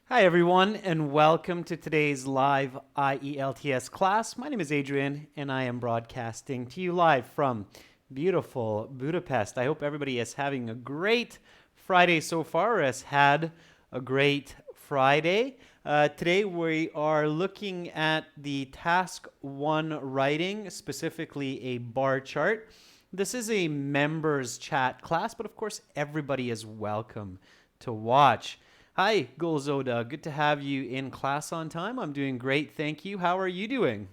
Hi everyone, and welcome to today's live IELTS class. My name is Adrian, and I am broadcasting to you live from beautiful Budapest. I hope everybody is having a great Friday so far, or has had a great Friday. Today we are looking at the Task 1 writing, specifically a bar chart. This is a members chat class, but of course everybody is welcome to watch. Hi, Golzoda. Good to have you in class on time. I'm doing great, thank you. How are you doing?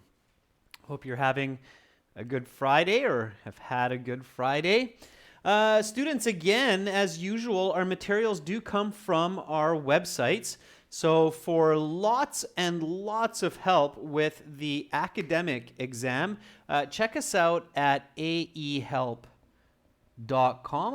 Hope you're having a good Friday or have had a good Friday. Students, again, as usual, our materials do come from our websites. So for lots and lots of help with the academic exam, check us out at aehelp.com.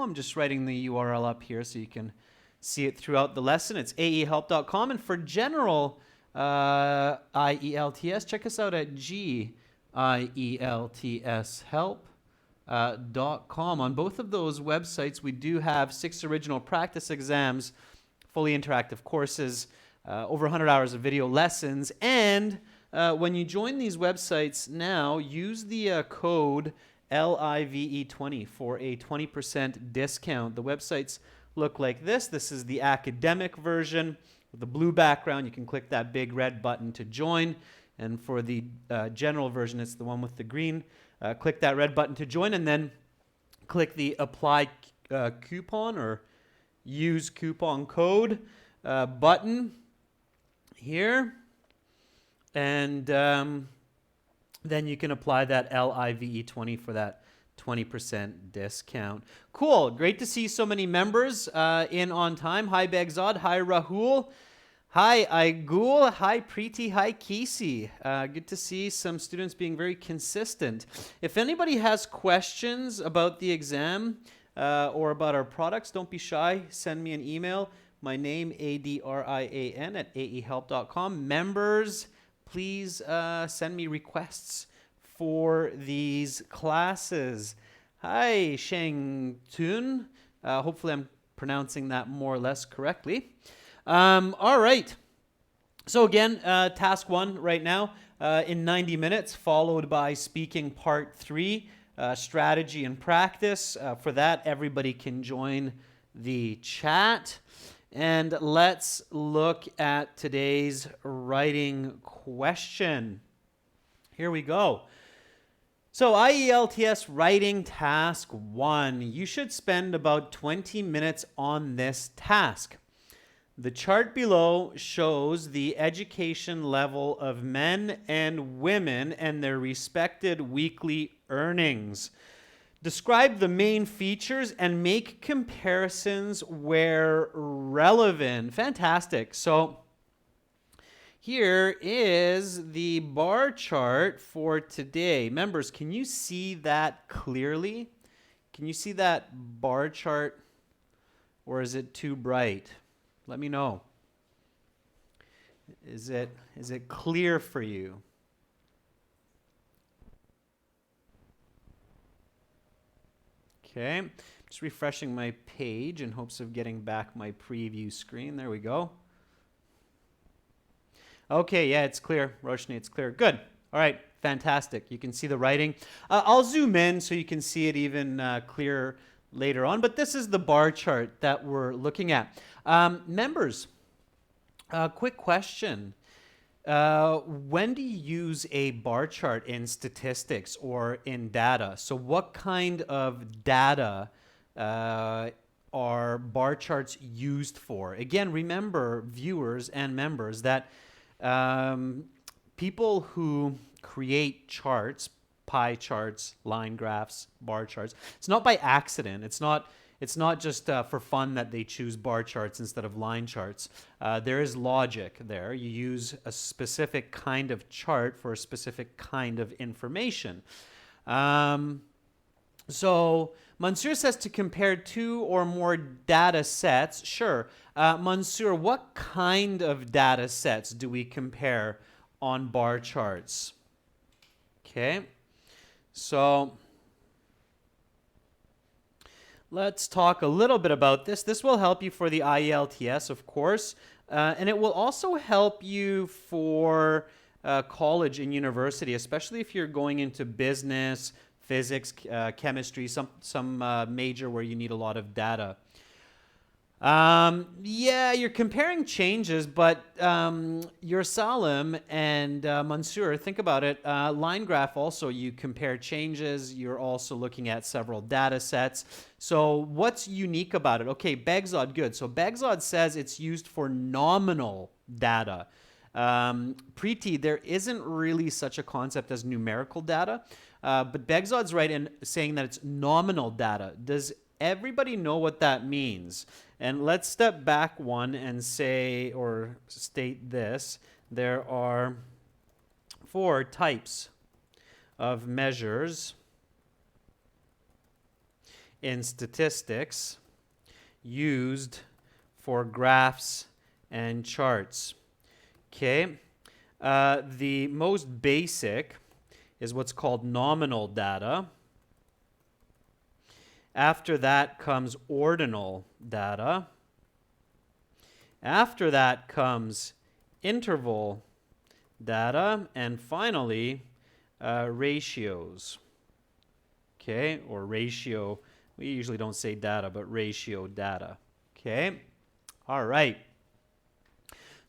I'm just writing the URL up here so you can see it throughout the lesson. It's aehelp.com. And for general IELTS, check us out at gieltshelp.com. On both of those websites, we do have 6 original practice exams, fully interactive courses, over 100 hours of video lessons. And when you join these websites now, use the code LIVE20 for a 20% discount. The websites look like this. This is the academic version with the blue background. You can click that big red button to join. And for the general version, it's the one with the green. Click that red button to join, and then click the apply coupon or use coupon code button here. And then you can apply that LIVE20 for that 20% discount. Cool. Great to see so many members in on time. Hi, Begzad. Hi, Rahul. Hi, Aigul. Hi, Preeti. Hi, Kisi. Good to see some students being very consistent. If anybody has questions about the exam or about our products, don't be shy. Send me an email. My name, ADRIAN at aehelp.com. Members, please send me requests for these classes. Hi, Sheng Tun. Hopefully I'm pronouncing that more or less correctly. All right. So again, task 1 right now in 90 minutes, followed by speaking part 3, strategy and practice. For that, everybody can join the chat. And let's look at today's writing question. Here we go. So IELTS writing task 1. You should spend about 20 minutes on this task. The chart below shows the education level of men and women and their respective weekly earnings. Describe the main features and make comparisons where relevant. Fantastic. So here is the bar chart for today. Members, can you see that clearly? Can you see that bar chart, or is it too bright? Let me know. Is it clear for you? Okay, just refreshing my page in hopes of getting back my preview screen. There we go. Okay, yeah, it's clear. Roshni, it's clear. Good. All right, fantastic. You can see the writing. I'll zoom in so you can see it even clearer later on, but this is the bar chart that we're looking at. Members, quick question. When do you use a bar chart in statistics or in data? So what kind of data are bar charts used for? Again, remember, viewers and members, that people who create charts, pie charts, line graphs, bar charts, it's not by accident. It's not just for fun that they choose bar charts instead of line charts. There is logic there. You use a specific kind of chart for a specific kind of information. So Mansoor says to compare 2 or more data sets. Sure. Mansoor, what kind of data sets do we compare on bar charts? Okay. So let's talk a little bit about this. This will help you for the IELTS, of course. And it will also help you for college and university, especially if you're going into business, physics, chemistry, some major where you need a lot of data. Yeah, you're comparing changes, but your Salim and Mansoor, think about it. Line graph also, you compare changes. You're also looking at several data sets. So what's unique about it? Okay, Begzod, good. So Begzod says it's used for nominal data. Preeti, there isn't really such a concept as numerical data, but Begzod's right in saying that it's nominal data. Does everybody know what that means? And let's step back one and say or state this. There are 4 types of measures in statistics used for graphs and charts. Okay, the most basic is what's called nominal data. After that comes ordinal data. After that comes interval data. And finally, ratios. Okay, or ratio. We usually don't say data, but ratio data. Okay, all right.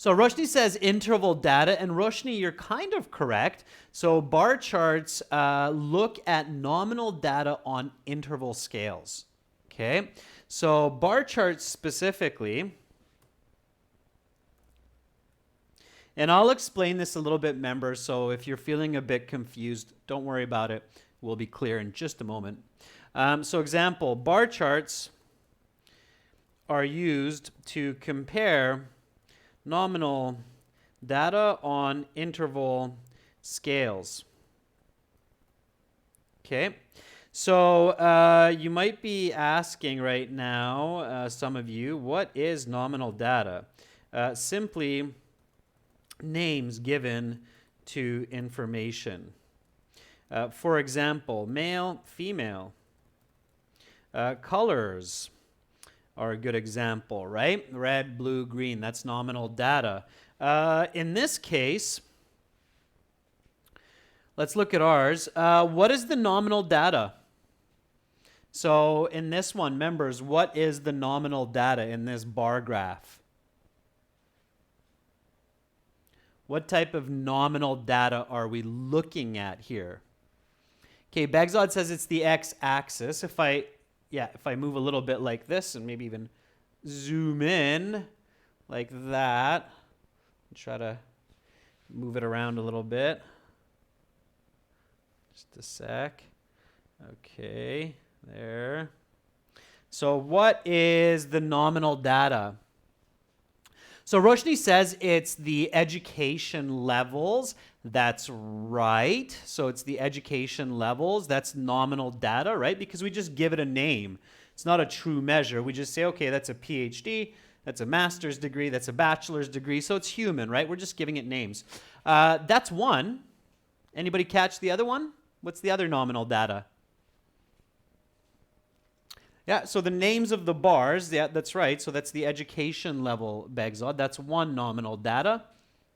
So Roshni says interval data, and Roshni, you're kind of correct. So bar charts look at nominal data on interval scales. Okay, so bar charts specifically, and I'll explain this a little bit, members, so if you're feeling a bit confused, don't worry about it. We'll be clear in just a moment. So example, bar charts are used to compare nominal data on interval scales. Okay, so you might be asking right now, some of you, what is nominal data? Simply names given to information. For example, male, female, colors are a good example, right? Red, blue, green, that's nominal data. In this case, let's look at ours. What is the nominal data? So in this one, members, what is the nominal data in this bar graph? What type of nominal data are we looking at here? Okay, Bagzod says it's the x-axis. If I move a little bit like this and maybe even zoom in like that, try to move it around a little bit. Just a sec. Okay, there. So what is the nominal data? So Roshni says it's the education levels. That's right. So it's the education levels. That's nominal data, right? Because we just give it a name. It's not a true measure. We just say, okay, that's a PhD, that's a master's degree, that's a bachelor's degree. So it's human, right? We're just giving it names. That's one. Anybody catch the other one? What's the other nominal data? Yeah, so the names of the bars, yeah, that's right. So that's the education level, Begzod. That's one nominal data.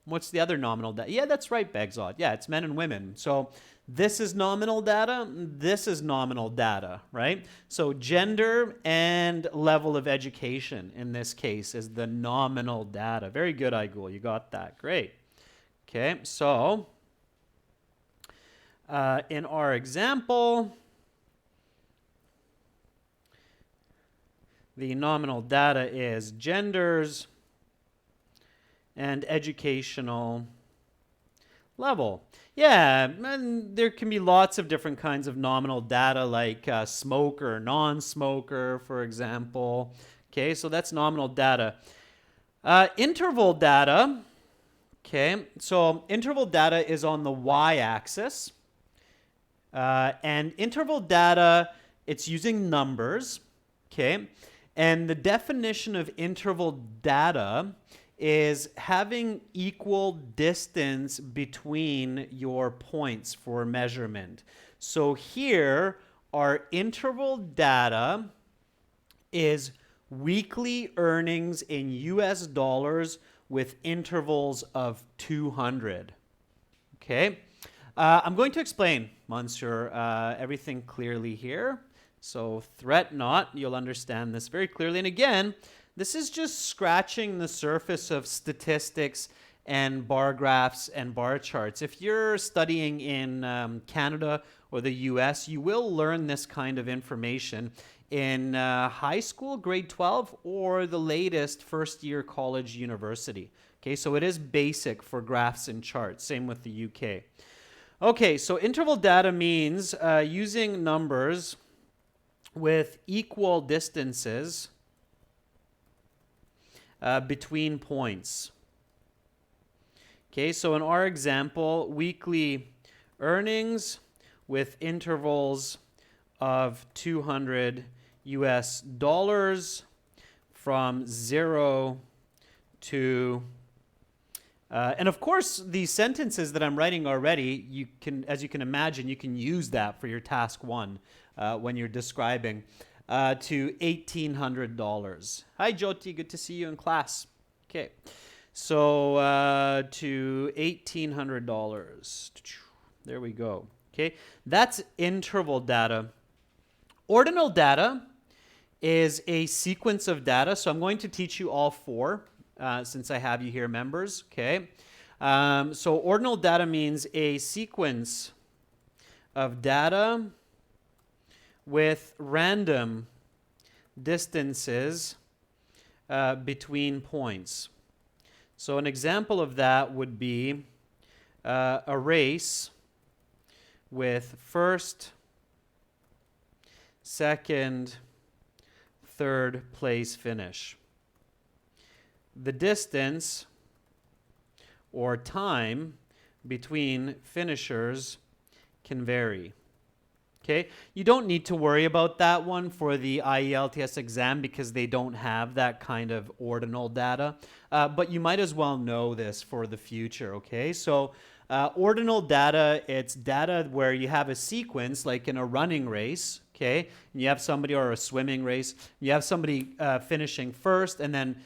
What's the other nominal data? Yeah, that's right, Begzod. Yeah, it's men and women. So this is nominal data. This is nominal data, right? So gender and level of education in this case is the nominal data. Very good, Aigul. You got that. Great. Okay, so in our example, the nominal data is genders and educational level. Yeah, and there can be lots of different kinds of nominal data like smoker, non-smoker, for example. Okay, so that's nominal data. Interval data. Okay, so interval data is on the y-axis. And interval data, it's using numbers. Okay. And the definition of interval data is having equal distance between your points for measurement. So here, our interval data is weekly earnings in US dollars with intervals of 200. Okay, I'm going to explain, Monsieur, everything clearly here. So threat not, you'll understand this very clearly. And again, this is just scratching the surface of statistics and bar graphs and bar charts. If you're studying in Canada or the US, you will learn this kind of information in high school, grade 12, or the latest first year college university. Okay, so it is basic for graphs and charts, same with the UK. Okay, so interval data means using numbers with equal distances between points. Okay, so in our example, weekly earnings with intervals of 200 US dollars from 0 to and of course, these sentences that I'm writing already, you can, as you can imagine, you can use that for your task 1 when you're describing to $1,800. Hi, Jyoti, good to see you in class. Okay, so to $1,800. There we go. Okay, that's interval data. Ordinal data is a sequence of data, so I'm going to teach you all 4. Since I have you here, members, okay? So ordinal data means a sequence of data with random distances between points. So an example of that would be a race with first, second, third place finish. The distance or time between finishers can vary. Okay, you don't need to worry about that one for the IELTS exam because they don't have that kind of ordinal data, but you might as well know this for the future, okay? So ordinal data, it's data where you have a sequence like in a running race, okay? And you have somebody, or a swimming race, you have somebody finishing first, and then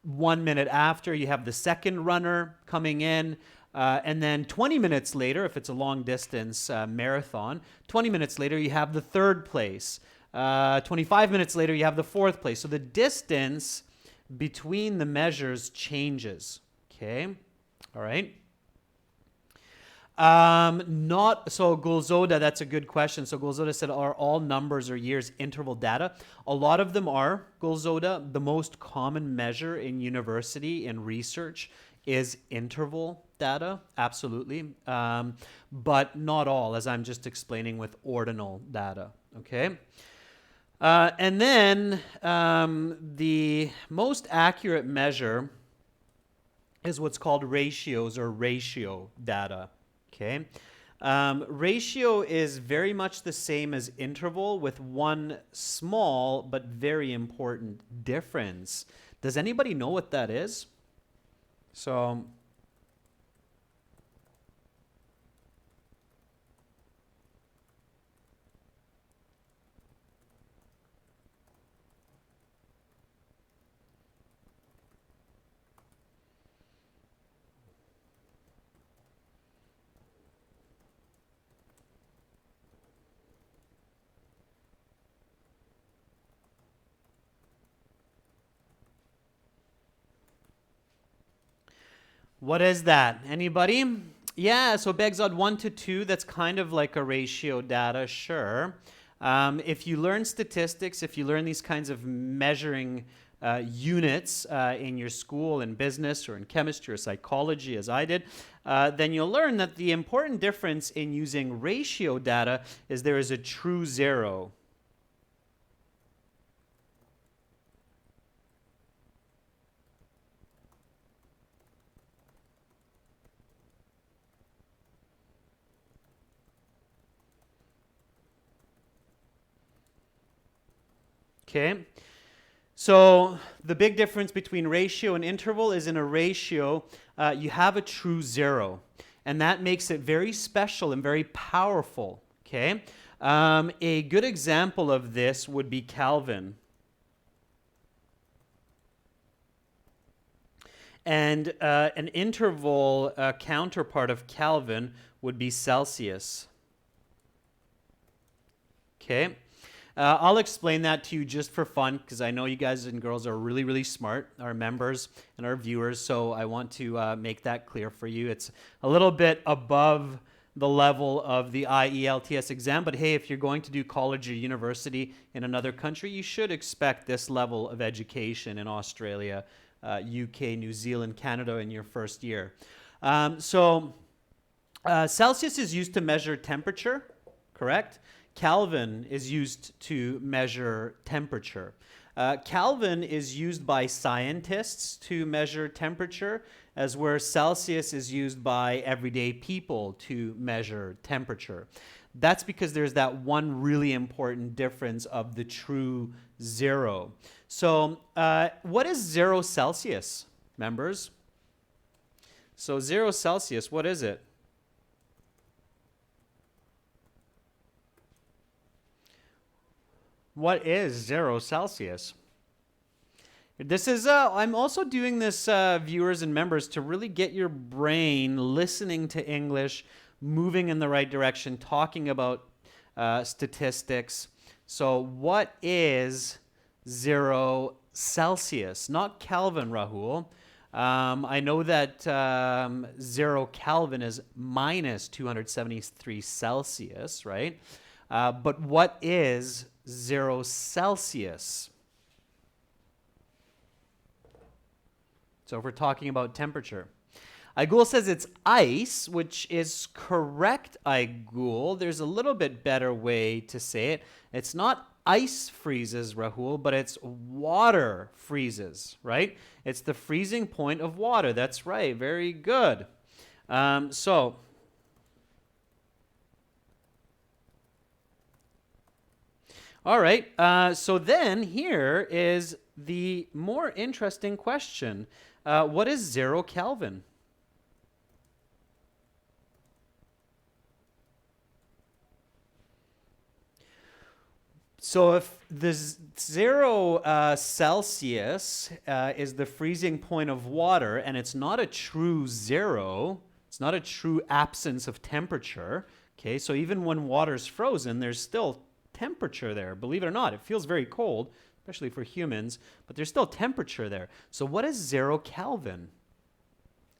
1 minute after, you have the second runner coming in, and then 20 minutes later, if it's a long distance marathon, 20 minutes later, you have the third place. 25 minutes later, you have the fourth place. So the distance between the measures changes, okay? All right. So Gulzoda, that's a good question. So Gulzoda said, are all numbers or years interval data? A lot of them are, Gulzoda. The most common measure in university and research is interval data, absolutely. But not all, as I'm just explaining with ordinal data, okay? And then the most accurate measure is what's called ratios or ratio data. Okay, ratio is very much the same as interval with one small but very important difference. Does anybody know what that is? So what is that? Anybody? Yeah, so Begzod 1 to 2, that's kind of like a ratio data, sure. If you learn statistics, if you learn these kinds of measuring units in your school, in business, or in chemistry or psychology, as I did, then you'll learn that the important difference in using ratio data is there is a true zero. Okay, so the big difference between ratio and interval is in a ratio, you have a true zero, and that makes it very special and very powerful, okay? A good example of this would be Calvin. And an interval counterpart of Kelvin would be Celsius. Okay. I'll explain that to you just for fun because I know you guys and girls are really, really smart, our members and our viewers, so I want to make that clear for you. It's a little bit above the level of the IELTS exam, but hey, if you're going to do college or university in another country, you should expect this level of education in Australia, UK, New Zealand, Canada in your first year. Celsius is used to measure temperature, correct? Kelvin is used to measure temperature. Kelvin is used by scientists to measure temperature, as where Celsius is used by everyday people to measure temperature. That's because there's that one really important difference of the true zero. So what is 0 Celsius, members? So 0 Celsius, what is it? What is 0 Celsius? This is, I'm also doing this, viewers and members, to really get your brain listening to English, moving in the right direction, talking about statistics. So what is 0 Celsius? Not Kelvin, Rahul. I know that 0 Kelvin is minus 273 Celsius, right? But what is 0 Celsius? So if we're talking about temperature. Aigul says it's ice, which is correct, Aigul. There's a little bit better way to say it. It's not ice freezes, Rahul, but it's water freezes, right? It's the freezing point of water. That's right. Very good. All right. So then here is the more interesting question. What is 0 Kelvin? So if the 0 Celsius is the freezing point of water, and it's not a true zero, it's not a true absence of temperature, okay? So even when water's frozen, there's still temperature there. Believe it or not, it feels very cold, especially for humans, but there's still temperature there. So what is 0 Kelvin?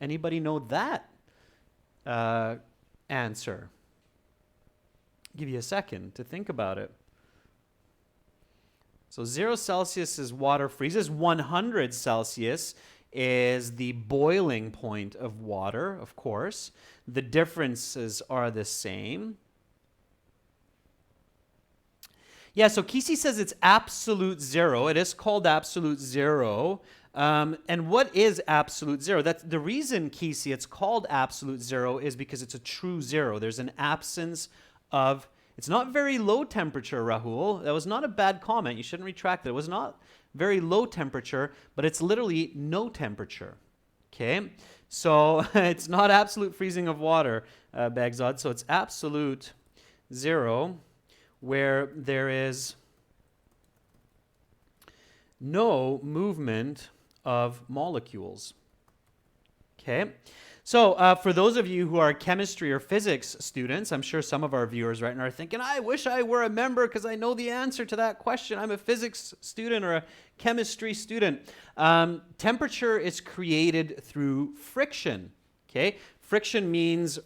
Anybody know that answer? I'll give you a second to think about it. So 0 Celsius is water freezes. 100 Celsius is the boiling point of water, of course. The differences are the same. Yeah, so Kisi says it's absolute zero. It is called absolute zero. And what is absolute zero? That's the reason, Kisi, it's called absolute zero is because it's a true zero. There's an absence of, it's not very low temperature, Rahul. That was not a bad comment. You shouldn't retract that. It was not very low temperature, but it's literally no temperature. Okay? So it's not absolute freezing of water, Bagzad. So it's absolute zero, where there is no movement of molecules. Okay? So for those of you who are chemistry or physics students, I'm sure some of our viewers right now are thinking, I wish I were a member because I know the answer to that question. I'm a physics student or a chemistry student. Temperature is created through friction. Okay? Friction means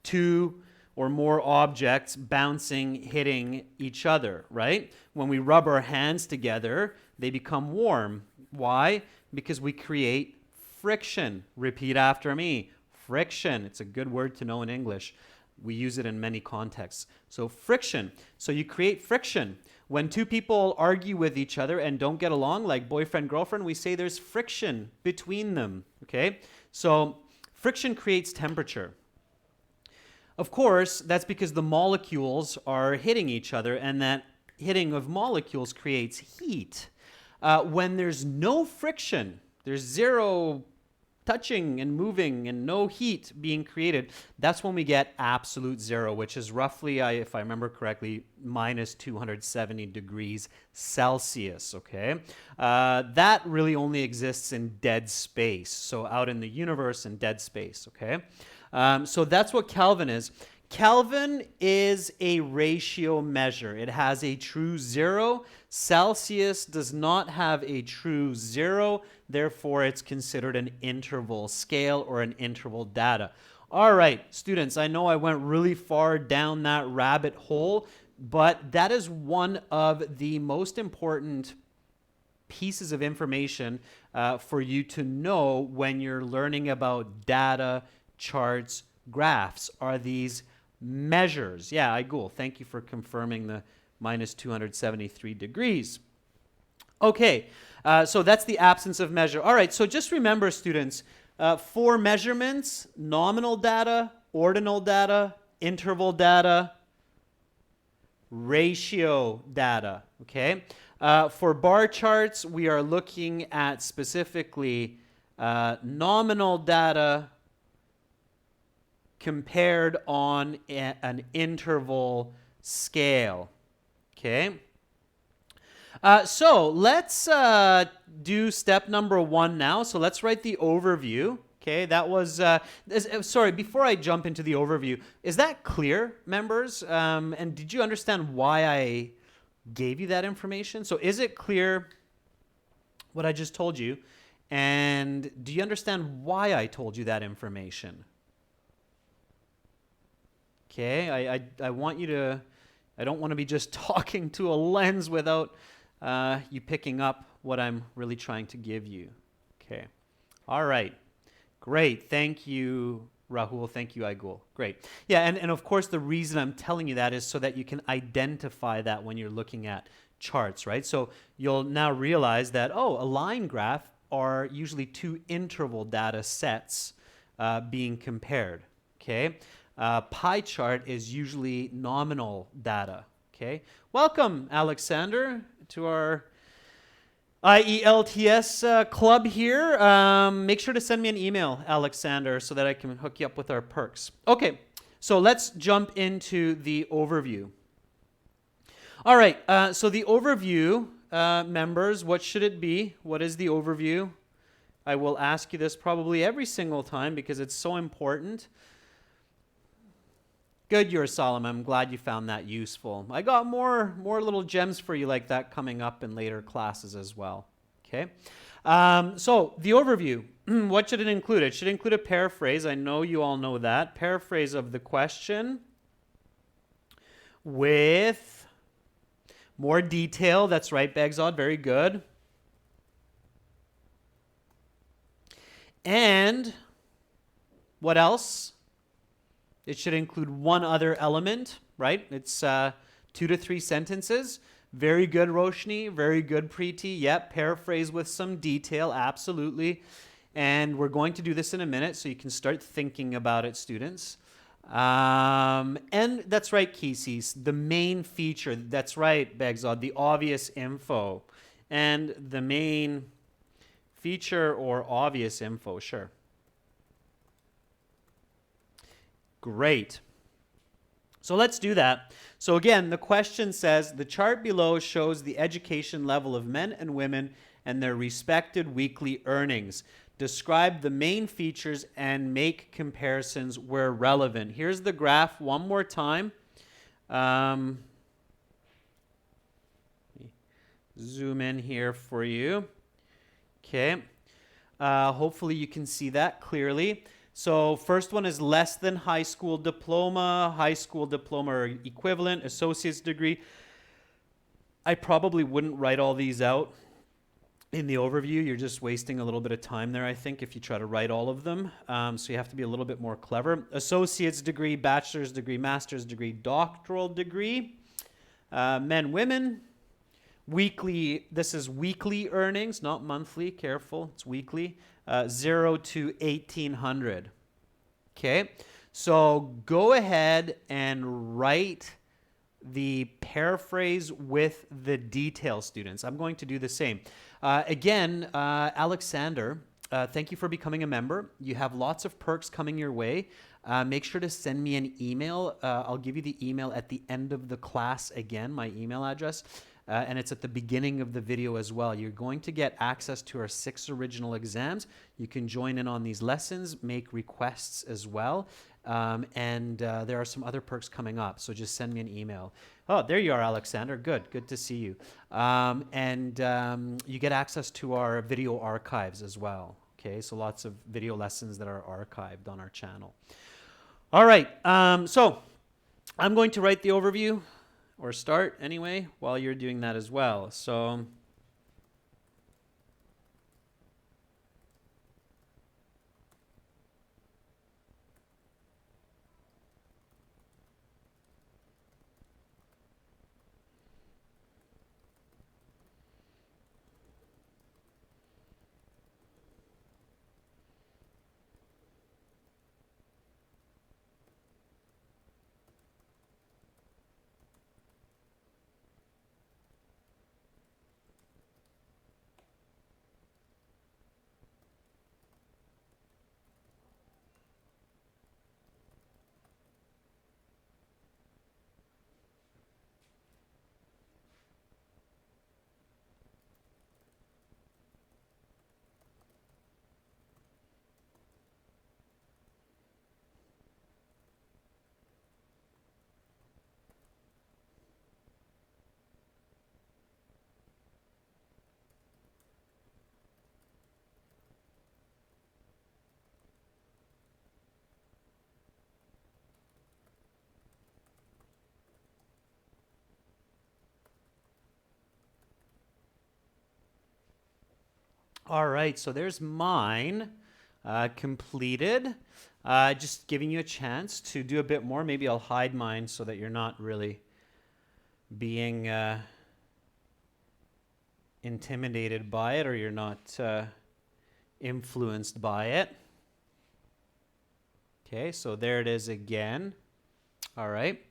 two or more objects bouncing, hitting each other, right? When we rub our hands together, they become warm. Why? Because we create friction. Repeat after me. Friction. It's a good word to know in English. We use it in many contexts. So friction. So you create friction. When two people argue with each other and don't get along, like boyfriend, girlfriend, we say there's friction between them, okay? So friction creates temperature. Of course, that's because the molecules are hitting each other, and that hitting of molecules creates heat. When there's no friction, there's zero touching and moving and no heat being created, that's when we get absolute zero, which is roughly, if I remember correctly, minus 270 degrees Celsius, okay? That really only exists in dead space, so out in the universe in dead space, okay? So that's what Kelvin is. Kelvin is a ratio measure. It has a true zero. Celsius does not have a true zero. Therefore, it's considered an interval scale or an interval data. All right, students, I know I went really far down that rabbit hole, but that is one of the most important pieces of information for you to know when you're learning about data, charts, graphs. Are these measures? Yeah, Aigul, thank you for confirming the minus 273 degrees. Okay, so that's the absence of measure. All right, so just remember, students, for measurements, nominal data, ordinal data, interval data, ratio data, okay? For bar charts, we are looking at specifically nominal data compared on an interval scale, okay? So let's do step number 1 now. So let's write the overview. Okay, that was, sorry, before I jump into the overview, is that clear, members? And did you understand why I gave you that information? So is it clear what I just told you? And do you understand why I told you that information? Okay, I want you to, I don't want to be just talking to a lens without you picking up what I'm really trying to give you. Okay, all right. Great. Thank you, Rahul. Thank you, Aigul. Great. Yeah, and of course, the reason I'm telling you that is so that you can identify that when you're looking at charts, right? So you'll now realize that, oh, a line graph are usually 2 interval data sets being compared, okay? Pie chart is usually nominal data, okay? Welcome, Alexander, to our IELTS club here. Make sure to send me an email, Alexander, so that I can hook you up with our perks. Okay, so let's jump into the overview. All right, so the overview, members, what should it be? What is the overview? I will ask you this probably every single time because it's so important. Good, Yurasalam. I'm glad you found that useful. I got more little gems for you like that coming up in later classes as well. Okay. So the overview, what should it include? It should include a paraphrase. I know you all know that. Paraphrase of the question with more detail. That's right, Begzod. Very good. And what else? It should include one other element, right? It's 2 to 3 sentences. Very good, Roshni. Very good, Preeti. Yep, paraphrase with some detail, absolutely. And we're going to do this in a minute, so you can start thinking about it, students. And that's right, Kisis. The main feature, that's right, Begzod, the obvious info. And the main feature or obvious info, sure. Great. So let's do that. So again, the question says, the chart below shows the education level of men and women and their respected weekly earnings. Describe the main features and make comparisons where relevant. Here's the graph one more time. Zoom in here for you. Okay. Hopefully you can see that clearly. So first one is less than high school diploma or equivalent, associate's degree. I probably wouldn't write all these out in the overview. You're just wasting a little bit of time there, I think, if you try to write all of them. So you have to be a little bit more clever. Associate's degree, bachelor's degree, master's degree, doctoral degree. Men, women. Weekly, this is weekly earnings, not monthly, careful, it's weekly. 0 to 1,800. Okay, so go ahead and write the paraphrase with the detail, students. I'm going to do the same. Again, Alexander, thank you for becoming a member. You have lots of perks coming your way. Make sure to send me an email. I'll give you the email at the end of the class again, my email address. And it's at the beginning of the video as well. You're going to get access to our 6 original exams. You can join in on these lessons, make requests as well. And there are some other perks coming up, so just send me an email. Oh, there you are, Alexander. Good to see you. You get access to our video archives as well. Okay, so lots of video lessons that are archived on our channel. All right, so I'm going to write the overview, or start anyway, while you're doing that as well. So all right, so there's mine completed. Just giving you a chance to do a bit more. Maybe I'll hide mine so that you're not really being intimidated by it, or you're not influenced by it. Okay, so there it is again. All right,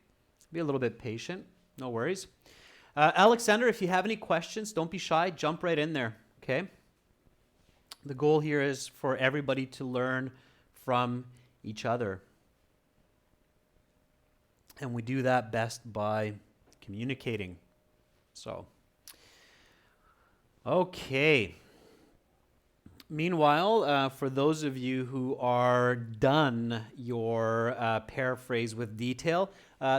be a little bit patient, no worries. Alexander, if you have any questions, don't be shy, jump right in there, okay? The goal here is for everybody to learn from each other. And we do that best by communicating. So, okay. Meanwhile, for those of you who are done your paraphrase with detail,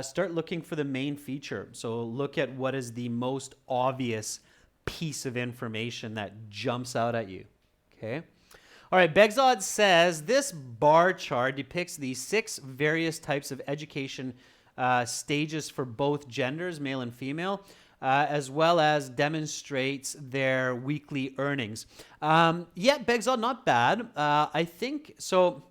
start looking for the main feature. So look at what is the most obvious piece of information that jumps out at you. Okay. All right. Begzod says this bar chart depicts the 6 various types of education stages for both genders, male and female, as well as demonstrates their weekly earnings. Yeah, Begzod, not bad. I think so.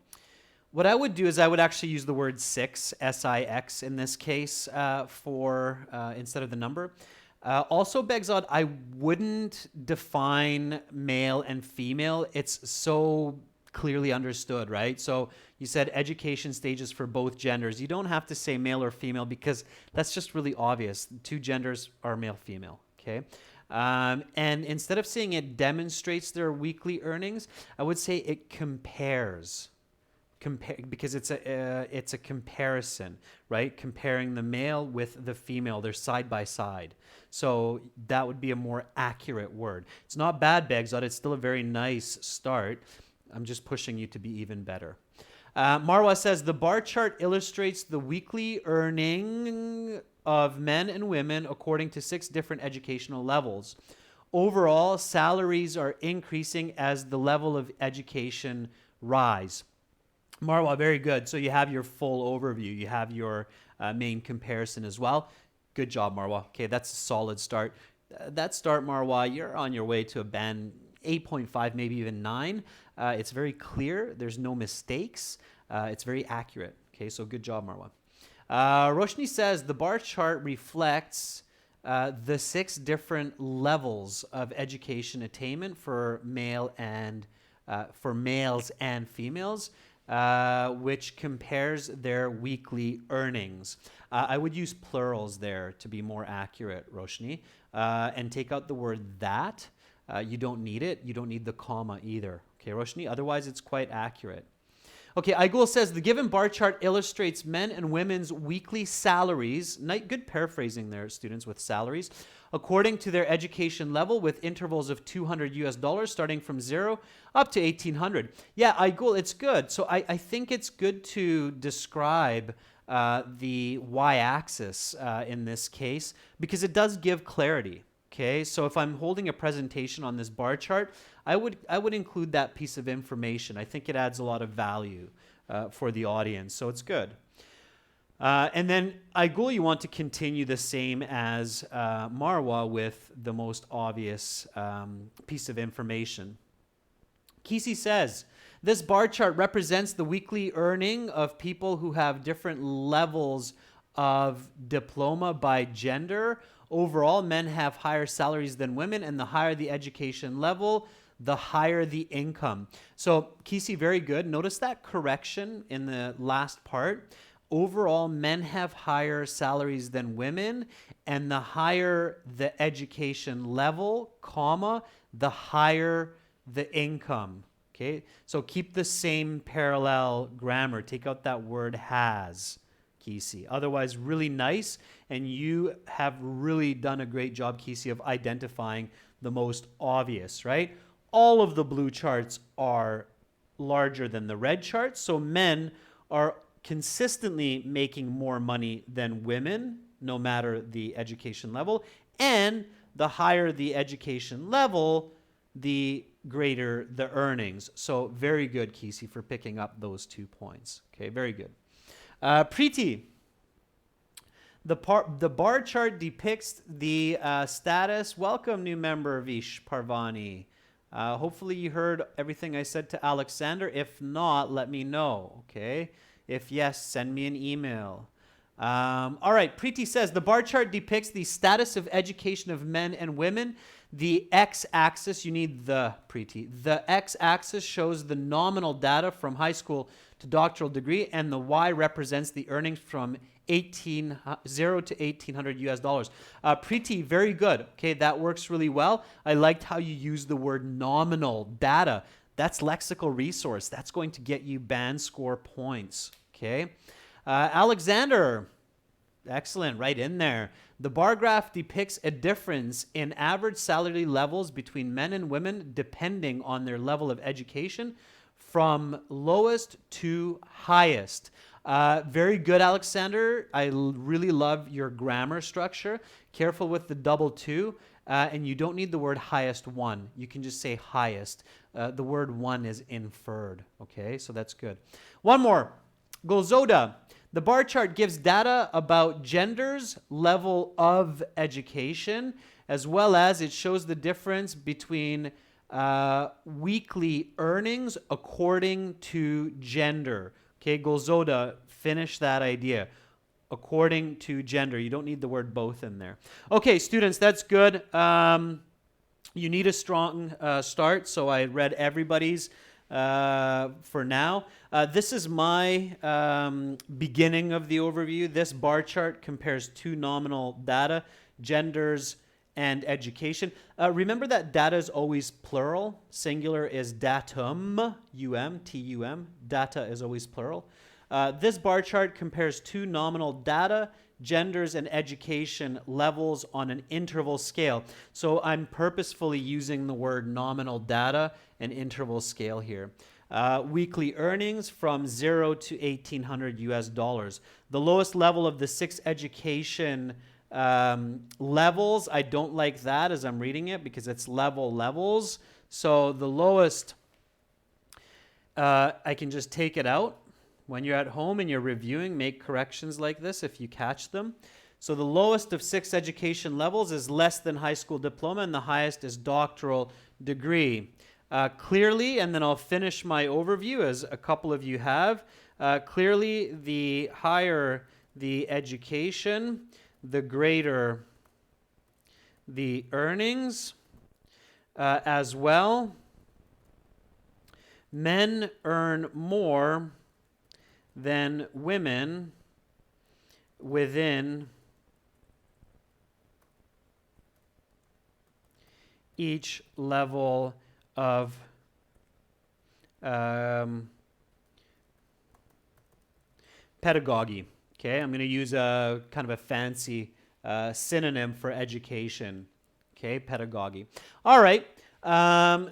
What I would do is I would actually use the word six, S-I-X in this case, for instead of the number. Also, Begzod, I wouldn't define male and female. It's so clearly understood, right? So you said education stages for both genders. You don't have to say male or female because that's just really obvious. 2 genders are male, female, okay? And instead of saying it demonstrates their weekly earnings, I would say it compares. Because it's a comparison, right? Comparing the male with the female, they're side by side. So that would be a more accurate word. It's not bad, Begzod. It's still a very nice start. I'm just pushing you to be even better. Marwa says the bar chart illustrates the weekly earning of men and women according to 6 different educational levels. Overall, salaries are increasing as the level of education rise. Marwa, very good. So you have your full overview. You have your main comparison as well. Good job, Marwa. Okay, that's a solid start. That start, Marwa, you're on your way to a band 8.5, maybe even 9. It's very clear. There's no mistakes. It's very accurate. Okay, so good job, Marwa. Roshni says the bar chart reflects the 6 different levels of education attainment for males and females. Which compares their weekly earnings. I would use plurals there to be more accurate, Roshni, and take out the word that. You don't need it. You don't need the comma either. Okay, Roshni, otherwise it's quite accurate. Okay, Igul says, the given bar chart illustrates men and women's weekly salaries. Good paraphrasing there, students, with salaries, according to their education level, with intervals of $200 starting from 0 up to 1,800. Yeah, Igul, it's good. So I think it's good to describe the y-axis in this case, because it does give clarity. Okay, so if I'm holding a presentation on this bar chart, I would include that piece of information. I think it adds a lot of value for the audience, so it's good. And then Igul, you want to continue the same as Marwa with the most obvious piece of information. Kisi says, this bar chart represents the weekly earning of people who have different levels of diploma by gender. Overall, men have higher salaries than women, and the higher the education level, the higher the income. So, Kisi, very good. Notice that correction in the last part. Overall, men have higher salaries than women, and the higher the education level, comma, the higher the income. Okay, so keep the same parallel grammar. Take out that word has, Kisi. Otherwise, really nice, and you have really done a great job, Kisi, of identifying the most obvious, right? All of the blue charts are larger than the red charts, so men are consistently making more money than women, no matter the education level, and the higher the education level, the greater the earnings. So very good, Kisi, for picking up those 2 points. Okay, very good. Preeti, the bar chart depicts the status. Welcome, new member Vish Parvani. Hopefully you heard everything I said to Alexander. If not, let me know, okay? If yes, send me an email. All right, Preeti says, the bar chart depicts the status of education of men and women. The x-axis, you need the, Preeti. The x-axis shows the nominal data from high school to doctoral degree, and the y represents the earnings from 0 to 1,800 US dollars. Preeti, very good. Okay, that works really well. I liked how you used the word nominal data. That's lexical resource. That's going to get you band score points. Okay, Alexander, excellent, right in there. The bar graph depicts a difference in average salary levels between men and women depending on their level of education from lowest to highest. Very good, Alexander. I really love your grammar structure. Careful with the double two. And you don't need the word highest one. You can just say highest. The word one is inferred. Okay, so that's good. One more. Golzoda. The bar chart gives data about genders' level of education, as well as it shows the difference between weekly earnings according to gender. Okay, Golzoda, finish that idea. According to gender. You don't need the word both in there. Okay, students, that's good. You need a strong start, so I read everybody's for now. This is my beginning of the overview. This bar chart compares 2 nominal data, genders and education. Remember that data is always plural. Singular is datum, U-M, T-U-M. Data is always plural. This bar chart compares 2 nominal data, genders, and education levels on an interval scale. So I'm purposefully using the word nominal data and interval scale here. Weekly earnings from 0 to 1,800 US dollars. The lowest level of the 6 education levels, I don't like that as I'm reading it because it's levels. So the lowest, I can just take it out. When you're at home and you're reviewing, make corrections like this if you catch them. So the lowest of 6 education levels is less than high school diploma, and the highest is doctoral degree. Clearly, and then I'll finish my overview as a couple of you have, clearly the higher the education, the greater the earnings as well. Men earn more than women within each level of pedagogy. Okay, I'm going to use a kind of a fancy synonym for education. Okay, pedagogy. All right.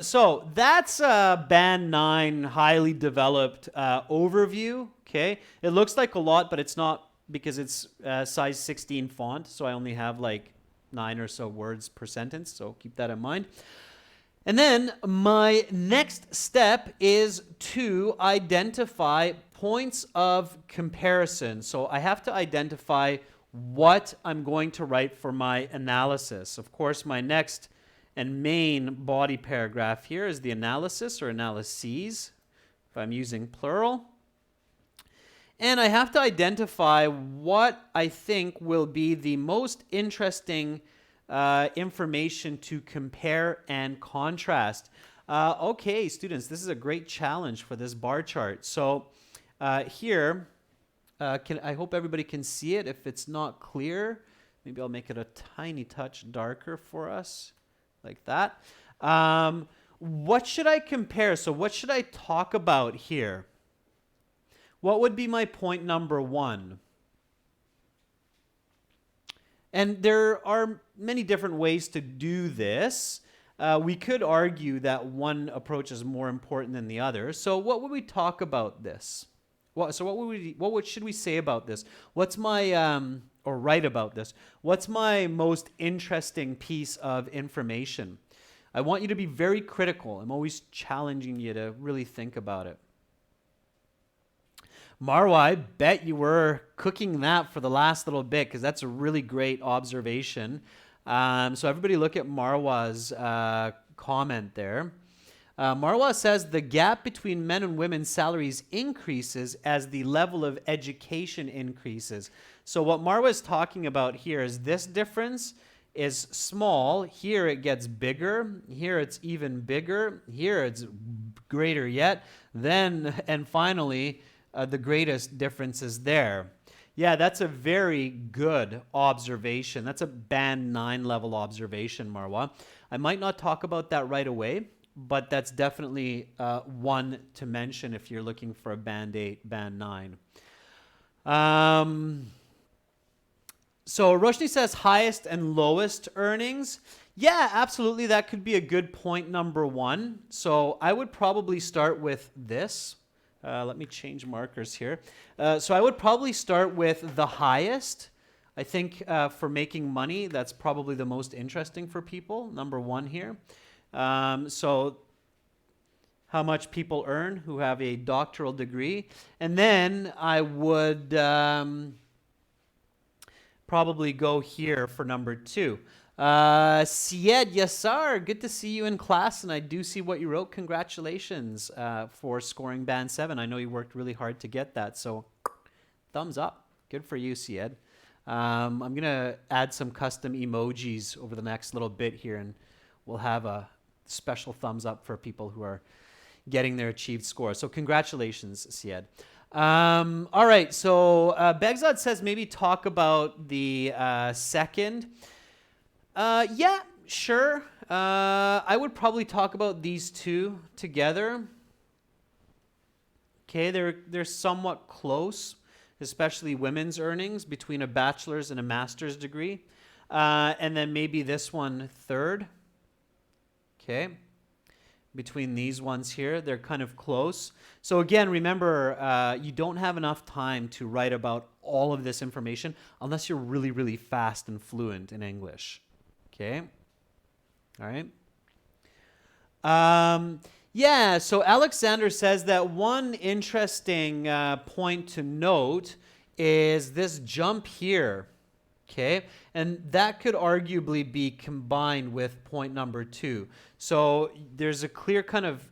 So that's Band 9 highly developed overview. Okay, it looks like a lot, but it's not because it's size 16 font. So I only have like 9 or so words per sentence. So keep that in mind. And then my next step is to identify points of comparison. So I have to identify what I'm going to write for my analysis. Of course, my next and main body paragraph here is the analysis or analyses, if I'm using plural. And I have to identify what I think will be the most interesting information to compare and contrast. Okay, students, this is a great challenge for this bar chart. So here, I hope everybody can see it. If it's not clear, maybe I'll make it a tiny touch darker for us, like that. What should I compare? So what should I talk about here? What would be my point number 1? And there are many different ways to do this. We could argue that one approach is more important than the other. So what would we talk about this? What should we say about this? What's my, or write about this? What's my most interesting piece of information? I want you to be very critical. I'm always challenging you to really think about it. Marwa, I bet you were cooking that for the last little bit because that's a really great observation. So everybody look at Marwa's comment there. Marwa says the gap between men and women's salaries increases as the level of education increases. So what Marwa is talking about here is this difference is small. Here it gets bigger. Here it's even bigger. Here it's greater yet. Then, and finally, the greatest difference is there. Yeah, that's a very good observation. That's a Band 9 level observation, Marwa. I might not talk about that right away, but that's definitely one to mention if you're looking for a Band 8, Band 9. So Roshni says highest and lowest earnings. Yeah, absolutely. That could be a good point number 1. So I would probably start with this. Let me change markers here. So I would probably start with the highest. I think for making money, that's probably the most interesting for people, number 1 here. So how much people earn who have a doctoral degree. And then I would probably go here for number 2. Syed Yassar, good to see you in class, and I do see what you wrote. Congratulations for scoring Band 7. I know you worked really hard to get that, so thumbs up. Good for you, Syed. I'm going to add some custom emojis over the next little bit here, and we'll have a special thumbs up for people who are getting their achieved score. So congratulations, Syed. All right, so Begzad says maybe talk about the second. Yeah, sure. I would probably talk about these two together. Okay, they're somewhat close, especially women's earnings between a bachelor's and a master's degree. And then maybe this one third. Okay, between these ones here, they're kind of close. So again, remember, you don't have enough time to write about all of this information unless you're really, really fast and fluent in English. Okay. All right. Yeah, so Alexander says that one interesting point to note is this jump here. Okay. And that could arguably be combined with point number 2. So there's a clear kind of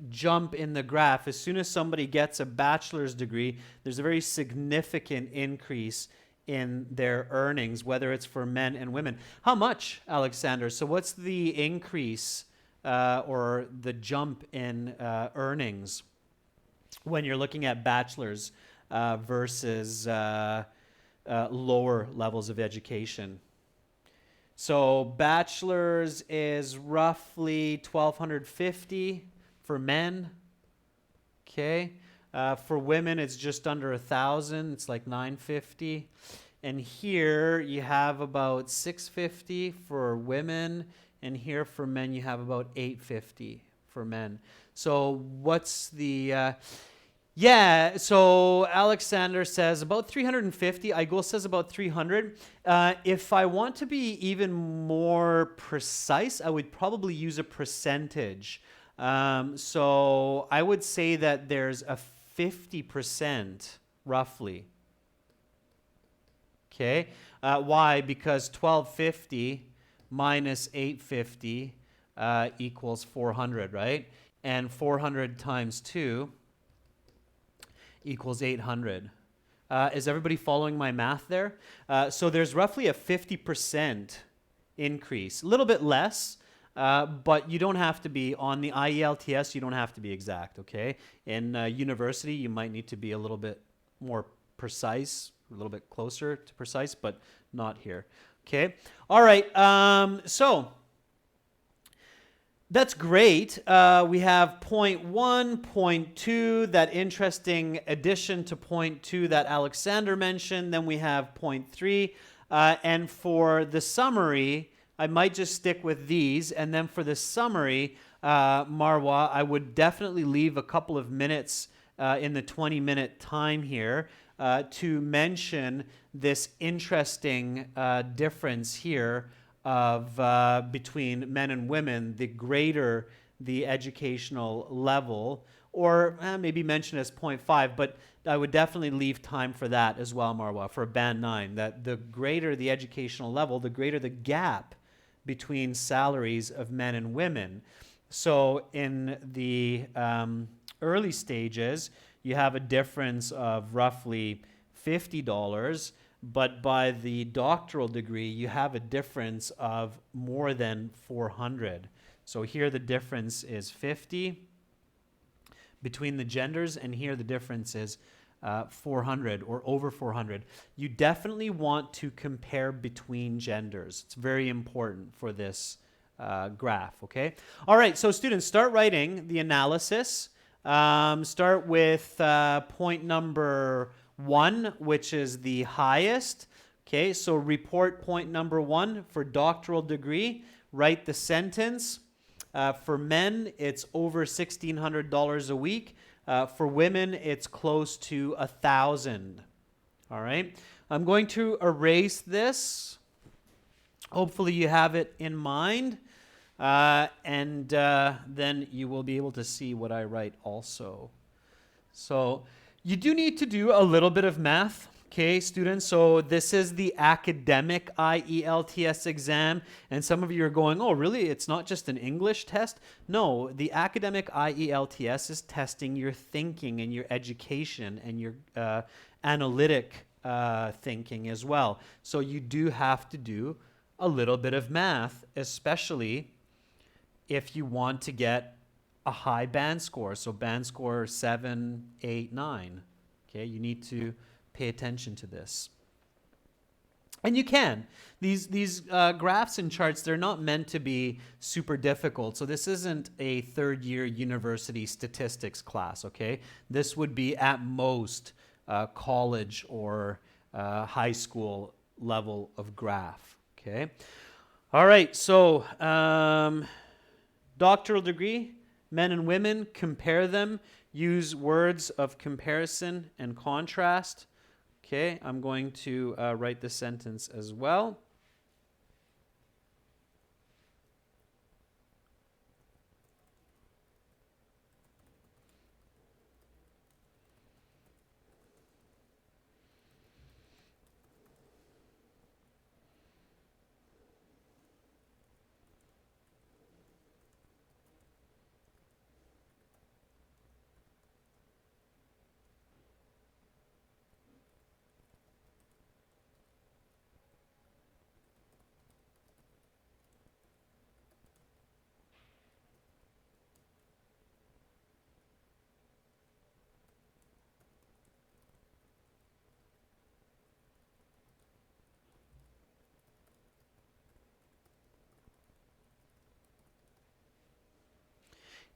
jump in the graph. As soon as somebody gets a bachelor's degree, there's a very significant increase in their earnings, whether it's for men and women. How much, Alexander? So what's the increase or the jump in earnings when you're looking at bachelor's versus lower levels of education? So bachelor's is roughly $1,250 for men. Okay. For women, it's just under 1,000. It's like 950. And here you have about 650 for women, and here for men you have about 850 for men. So what's the yeah, so Alexander says about 350. Igul says about 300. If I want to be even more precise, I would probably use a percentage. So I would say that there's a 50% roughly. Okay. Why? Because 1250 minus 850 equals 400, right? And 400 times 2 equals 800. Is everybody following my math there? So there's roughly a 50% increase, a little bit less, but you don't have to be on the IELTS, you don't have to be exact, okay? In university, you might need to be a little bit more precise, a little bit closer to precise, but not here, okay? All right, so that's great. We have point 1, point 2, that interesting addition to point 2 that Alexander mentioned. Then we have point 3. And for the summary, I might just stick with these. And then for the summary, Marwa, I would definitely leave a couple of minutes in the 20-minute time here to mention this interesting difference here of between men and women, the greater the educational level, or maybe mention as 0.5, but I would definitely leave time for that as well, Marwa, for Band 9, that the greater the educational level, the greater the gap between salaries of men and women. So in the early stages, you have a difference of roughly $50, but by the doctoral degree, you have a difference of more than 400. So here the difference is 50 between the genders, and here the difference is 400 or over 400. You definitely want to compare between genders. It's very important for this graph, okay? All right, so students, start writing the analysis. Start with point number 1, which is the highest. Okay, so report point number 1 for doctoral degree. Write the sentence. For men, it's over $1,600 a week. For women, it's close to 1,000. All right, I'm going to erase this. Hopefully you have it in mind. And then you will be able to see what I write also. So you do need to do a little bit of math, okay, students? So this is the academic IELTS exam, and some of you are going, oh, really? It's not just an English test? No, the academic IELTS is testing your thinking and your education and your analytic thinking as well. So you do have to do a little bit of math, especially if you want to get a high band score. So band score 7, 8, 9. Okay, you need to pay attention to this. And you can. These graphs and charts, they're not meant to be super difficult. So this isn't a third-year university statistics class, okay? This would be at most college or high school level of graph, okay? All right, so doctoral degree, men and women, compare them. Use words of comparison and contrast. Okay, I'm going to write the sentence as well.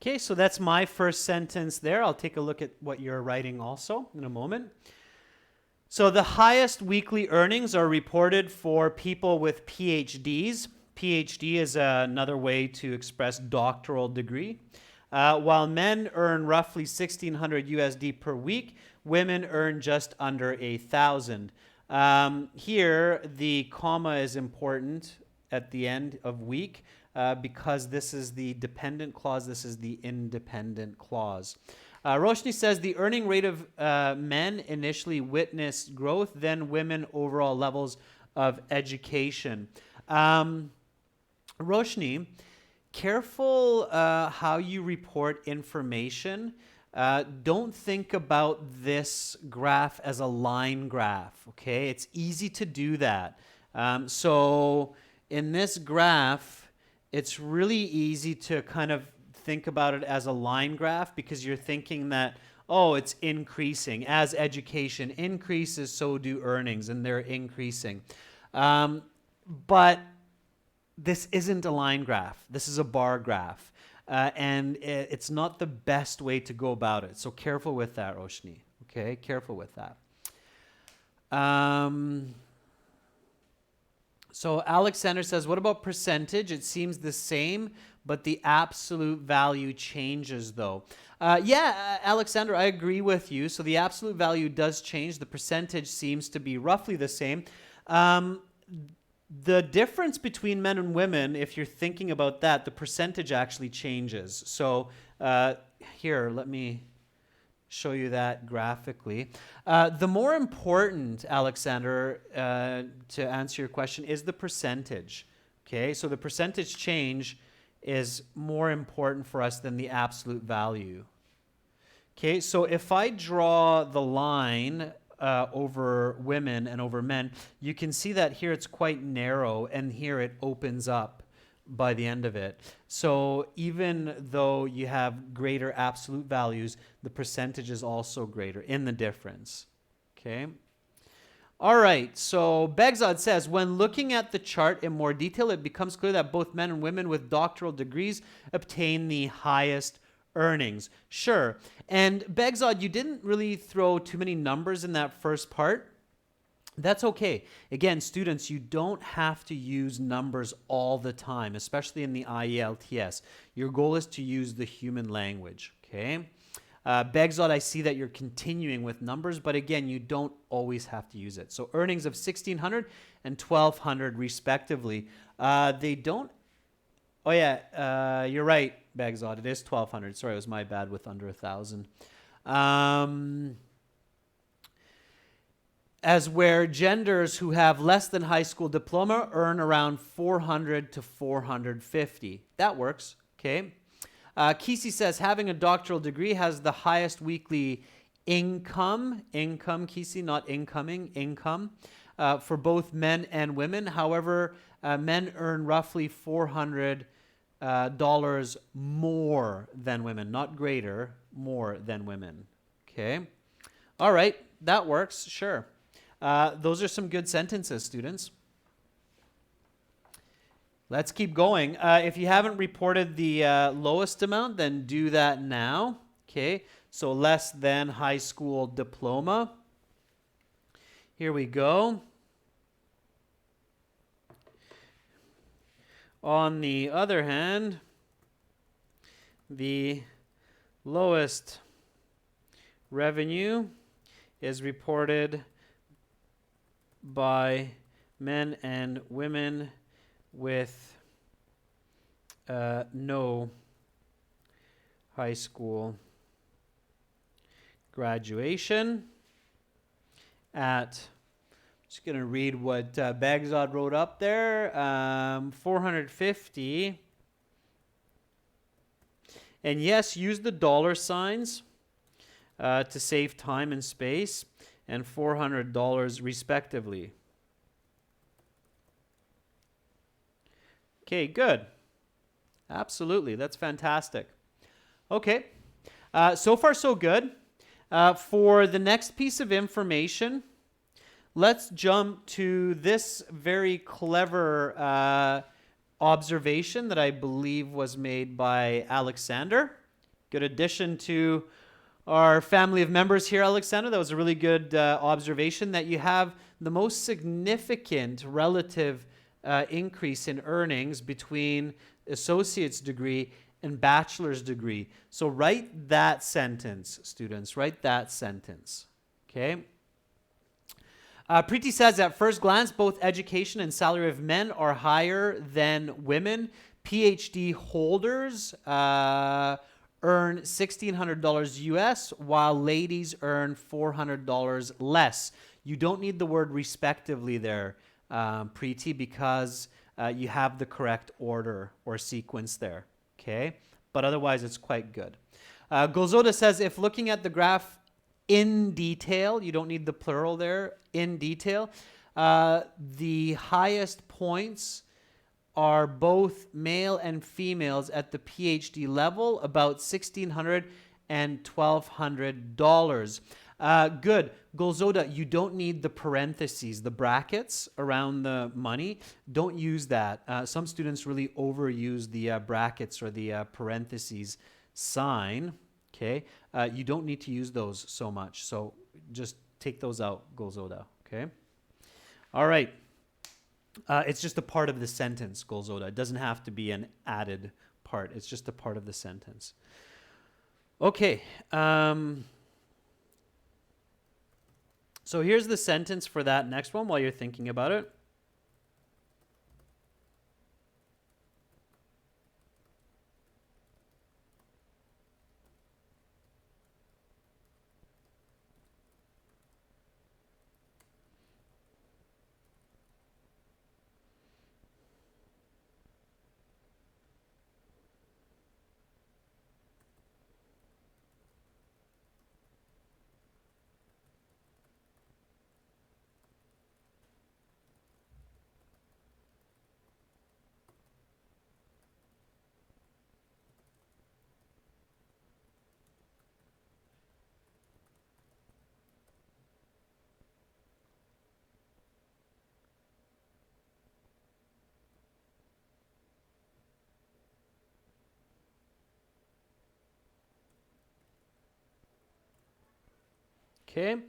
Okay, so that's my first sentence there. I'll take a look at what you're writing also in a moment. So the highest weekly earnings are reported for people with PhDs. PhD is another way to express doctoral degree. While men earn roughly 1,600 USD per week, women earn just under 1,000. Here, the comma is important at the end of week because this is the dependent clause, this is the independent clause. Roshni says the earning rate of men initially witnessed growth, then women overall levels of education. Roshni, careful how you report information. Don't think about this graph as a line graph, okay? It's easy to do that. So in this graph, it's really easy to kind of think about it as a line graph because you're thinking that, oh, it's increasing. As education increases, so do earnings, and they're increasing. But this isn't a line graph. This is a bar graph. And it's not the best way to go about it. So careful with that, Roshni. Okay, careful with that. So Alexander says, what about percentage? It seems the same, but the absolute value changes though. Yeah, Alexander, I agree with you. So the absolute value does change. The percentage seems to be roughly the same. The difference between men and women, if you're thinking about that, the percentage actually changes. So here, let me show you that graphically. The more important, Alexander, to answer your question, is the percentage. Okay, so the percentage change is more important for us than the absolute value. Okay, so if I draw the line over women and over men, you can see that here it's quite narrow and here it opens up by the end of it. So even though you have greater absolute values, the percentage is also greater in the difference. Okay. All right, so Begzad says, when looking at the chart in more detail, it becomes clear that both men and women with doctoral degrees obtain the highest earnings. Sure. And Begzad, you didn't really throw too many numbers in that first part. That's okay. Again, students, you don't have to use numbers all the time, especially in the IELTS. Your goal is to use the human language, okay? Begzad, I see that you're continuing with numbers, but again, you don't always have to use it. So earnings of 1,600 and 1,200 respectively. They don't, oh yeah, you're right, Begzad, it is 1,200. Sorry, it was my bad with under 1,000. As where genders who have less than high school diploma earn around 400 to 450. That works, okay? Kisi says, having a doctoral degree has the highest weekly income, Kisi, not incoming, income, for both men and women. However, men earn roughly $400 more than women, not greater, more than women, okay? All right, that works, sure. Those are some good sentences, students. Let's keep going. If you haven't reported the lowest amount, then do that now. Okay, so less than high school diploma. Here we go. On the other hand, the lowest revenue is reported by men and women with no high school graduation at, just going to read what Bagzad wrote up there, 450. And yes, use the dollar signs to save time and space, and $400 respectively. Okay, good. Absolutely, that's fantastic. Okay, so far so good. For the next piece of information, let's jump to this very clever observation that I believe was made by Alexander. Good addition to our family of members here, Alexander. That was a really good observation that you have the most significant relative increase in earnings between associate's degree and bachelor's degree. So write that sentence, students. Write that sentence. Okay? Preeti says, at first glance, both education and salary of men are higher than women. PhD holders earn $1,600 US, while ladies earn $400 less. You don't need the word respectively there, Preeti, because you have the correct order or sequence there, okay? But otherwise, it's quite good. Golzoda says, if looking at the graph in detail, you don't need the plural there, in detail, the highest points are both male and females at the PhD level, about $1,600 and $1,200. Good. Golzoda, you don't need the parentheses, the brackets around the money. Don't use that. Some students really overuse the brackets or the parentheses sign. Okay. You don't need to use those so much. So just take those out, Golzoda. Okay. All right. It's just a part of the sentence, Golzoda. It doesn't have to be an added part. It's just a part of the sentence. Okay. So here's the sentence for that next one while you're thinking about it. Okay,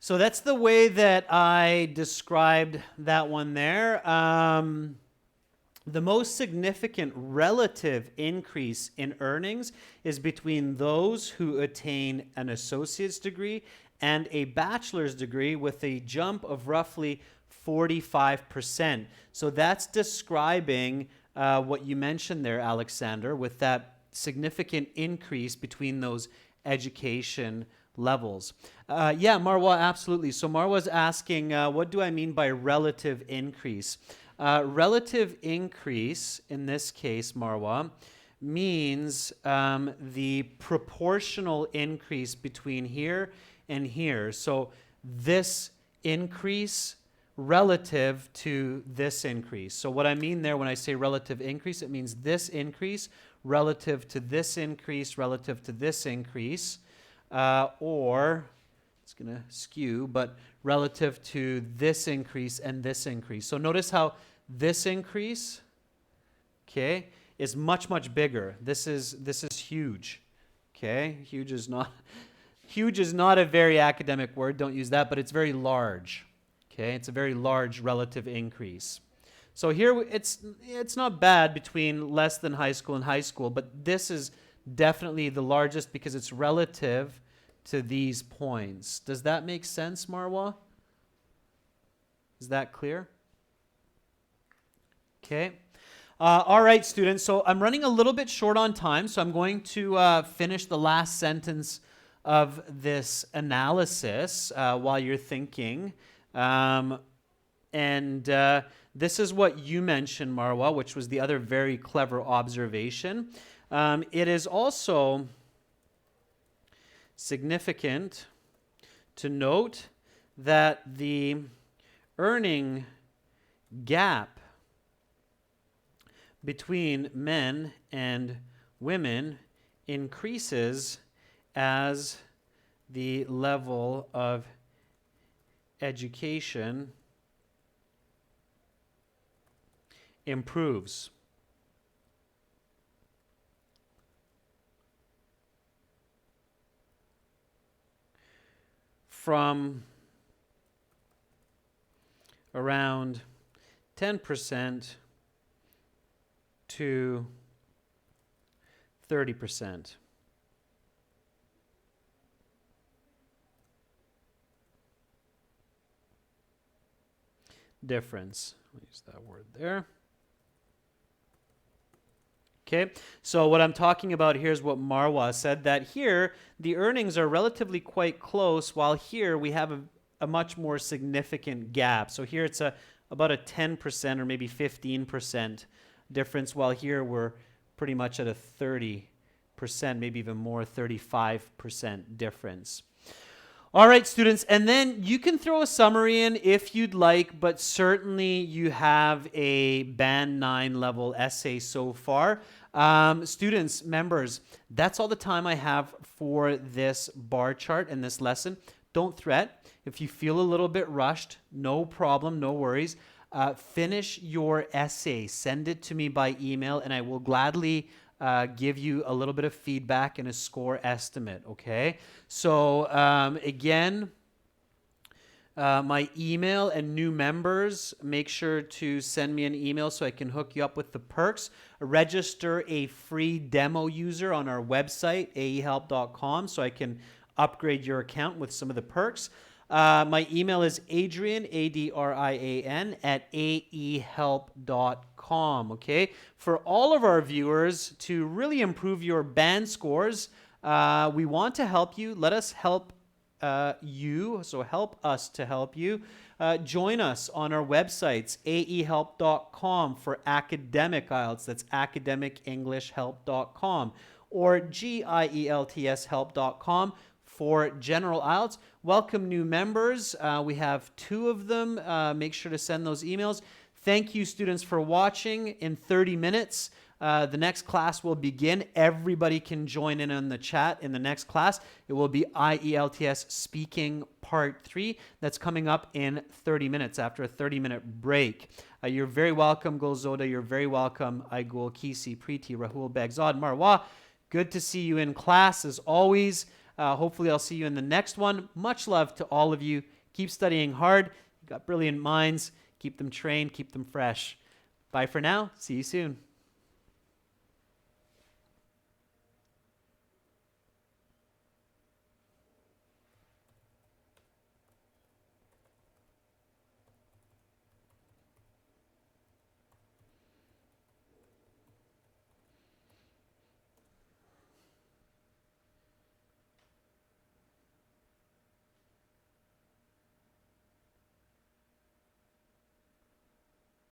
so that's the way that I described that one there. The most significant relative increase in earnings is between those who attain an associate's degree and a bachelor's degree, with a jump of roughly 45%. So that's describing what you mentioned there, Alexander, with that significant increase between those education levels. Yeah, Marwa, absolutely. So Marwa's asking, what do I mean by relative increase? Relative increase, in this case, Marwa, means the proportional increase between here and here. So this increase relative to this increase. So what I mean there when I say relative increase, it means this increase relative to this increase relative to this increase. Or it's going to skew, but relative to this increase and this increase. So notice how this increase, okay, is much, much bigger. This is huge, okay? Huge is not a very academic word. Don't use that, but it's very large, okay? It's a very large relative increase. So here it's not bad between less than high school and high school, but this is definitely the largest because it's relative to these points. Does that make sense, Marwa? Is that clear? Okay. All right, students. So I'm running a little bit short on time, so I'm going to finish the last sentence of this analysis while you're thinking. This is what you mentioned, Marwa, which was the other very clever observation. It is also significant to note that the earning gap between men and women increases as the level of education improves. from around 10% to 30%. Difference. I'll use that word there. Okay, so what I'm talking about here is what Marwa said, that here the earnings are relatively quite close, while here we have a much more significant gap. So here it's about a 10% or maybe 15% difference, while here we're pretty much at a 30%, maybe even more, 35% difference. All right, students, and then you can throw a summary in if you'd like, but certainly you have a Band 9 level essay so far. Students, members, that's all the time I have for this bar chart and this lesson. Don't fret. If you feel a little bit rushed, no problem, no worries. Finish your essay. Send it to me by email, and I will gladly give you a little bit of feedback and a score estimate, okay? So again, my email and new members, make sure to send me an email so I can hook you up with the perks. Register a free demo user on our website, aehelp.com, so I can upgrade your account with some of the perks. My email is Adrian, Adrian, at aehelp.com, okay? For all of our viewers, to really improve your band scores, we want to help you. Let us help you, so help us to help you. Join us on our websites, aehelp.com for academic IELTS, that's academicenglishhelp.com, or gieltshelp.com for general IELTS. Welcome new members. We have 2 of them. Make sure to send those emails. Thank you, students, for watching. In 30 minutes, the next class will begin. Everybody can join in on the chat in the next class. It will be IELTS Speaking Part 3. That's coming up in 30 minutes after a 30-minute break. You're very welcome, Gulzoda. You're very welcome, Aigul, Kisi, Preeti, Rahul, Bagzad, Marwa. Good to see you in class as always. Hopefully I'll see you in the next one. Much love to all of you. Keep studying hard. You've got brilliant minds. Keep them trained. Keep them fresh. Bye for now. See you soon.